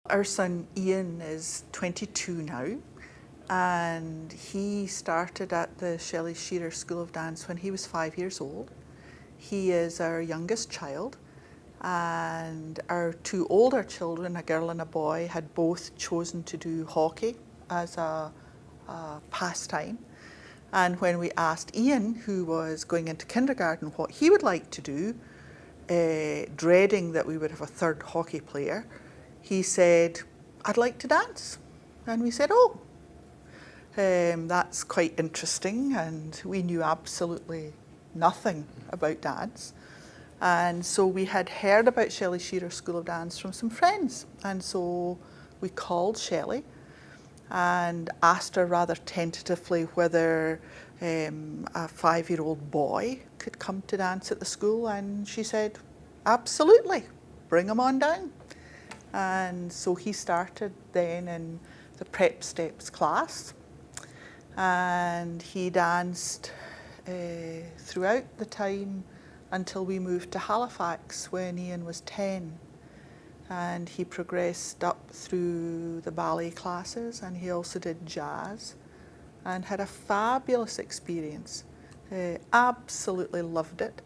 Our son Ian is 22 now, and he started at the Shelley Shearer School of Dance when he was 5 years old. He is our youngest child, and our two older children, a girl and a boy, had both chosen to do hockey as a pastime. And when we asked Ian, who was going into kindergarten, what he would like to do, dreading that we would have a third hockey player, he said, "I'd like to dance." And we said, "Oh, that's quite interesting." And we knew absolutely nothing about dance. And so we had heard about Shelley Shearer School of Dance from some friends. And so we called Shelley and asked her rather tentatively whether a 5-year-old boy could come to dance at the school. And she said, "Absolutely, bring him on down." And so he started then in the Prep Steps class, and he danced throughout the time until we moved to Halifax when Ian was 10. And he progressed up through the ballet classes, and he also did jazz and had a fabulous experience. Absolutely loved it,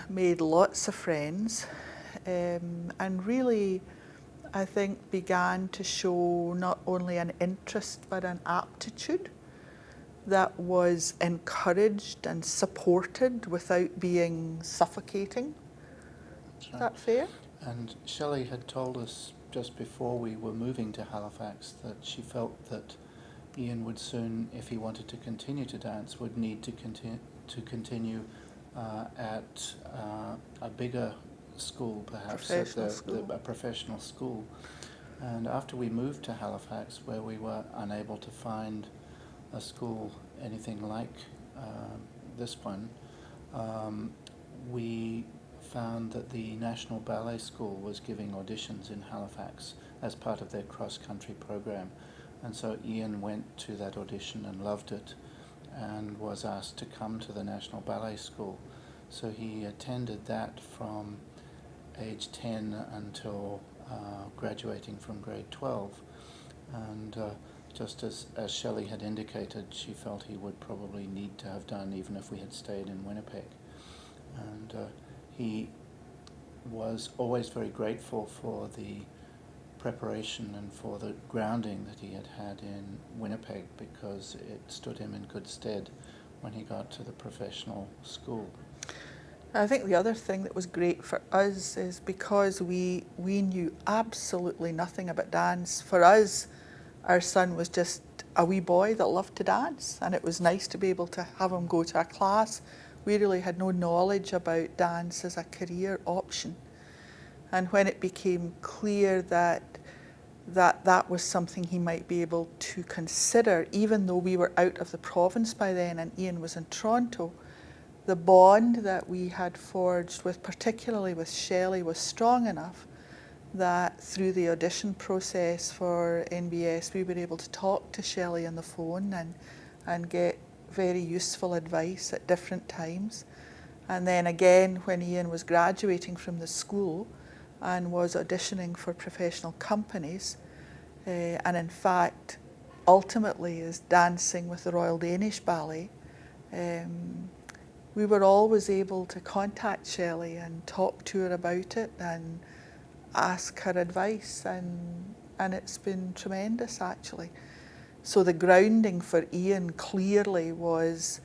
made lots of friends, and really, I think, began to show not only an interest but an aptitude that was encouraged and supported without being suffocating. Is that fair? And Shelley had told us just before we were moving to Halifax that she felt that Ian would soon, if he wanted to continue to dance, would need to continue at a bigger school, perhaps a professional school. And after we moved to Halifax, where we were unable to find a school anything like this one, we found that the National Ballet School was giving auditions in Halifax as part of their cross-country program. And so Ian went to that audition and loved it and was asked to come to the National Ballet School. So he attended that from age 10 until graduating from grade 12. And just as Shelley had indicated, she felt he would probably need to have done even if we had stayed in Winnipeg. And he was always very grateful for the preparation and for the grounding that he had in Winnipeg, because it stood him in good stead when he got to the professional school. I think the other thing that was great for us is because we knew absolutely nothing about dance. For us, our son was just a wee boy that loved to dance, and it was nice to be able to have him go to a class. We really had no knowledge about dance as a career option. And when it became clear that was something he might be able to consider, even though we were out of the province by then and Ian was in Toronto, the bond that we had forged particularly with Shelley, was strong enough that through the audition process for NBS, we were able to talk to Shelley on the phone and get very useful advice at different times. And then again, when Ian was graduating from the school and was auditioning for professional companies, and in fact, ultimately is dancing with the Royal Danish Ballet, we were always able to contact Shelley and talk to her about it and ask her advice, and it's been tremendous, actually. So the grounding for Ian clearly was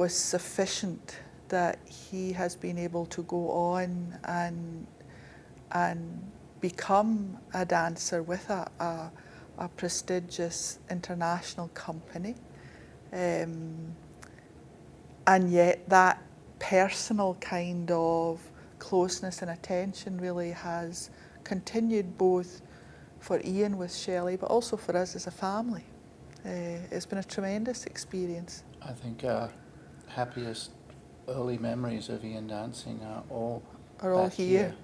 sufficient, that he has been able to go on and become a dancer with a prestigious international company. And yet that personal kind of closeness and attention really has continued, both for Ian with Shelley, but also for us as a family. It's been a tremendous experience. I think our happiest early memories of Ian dancing are all here.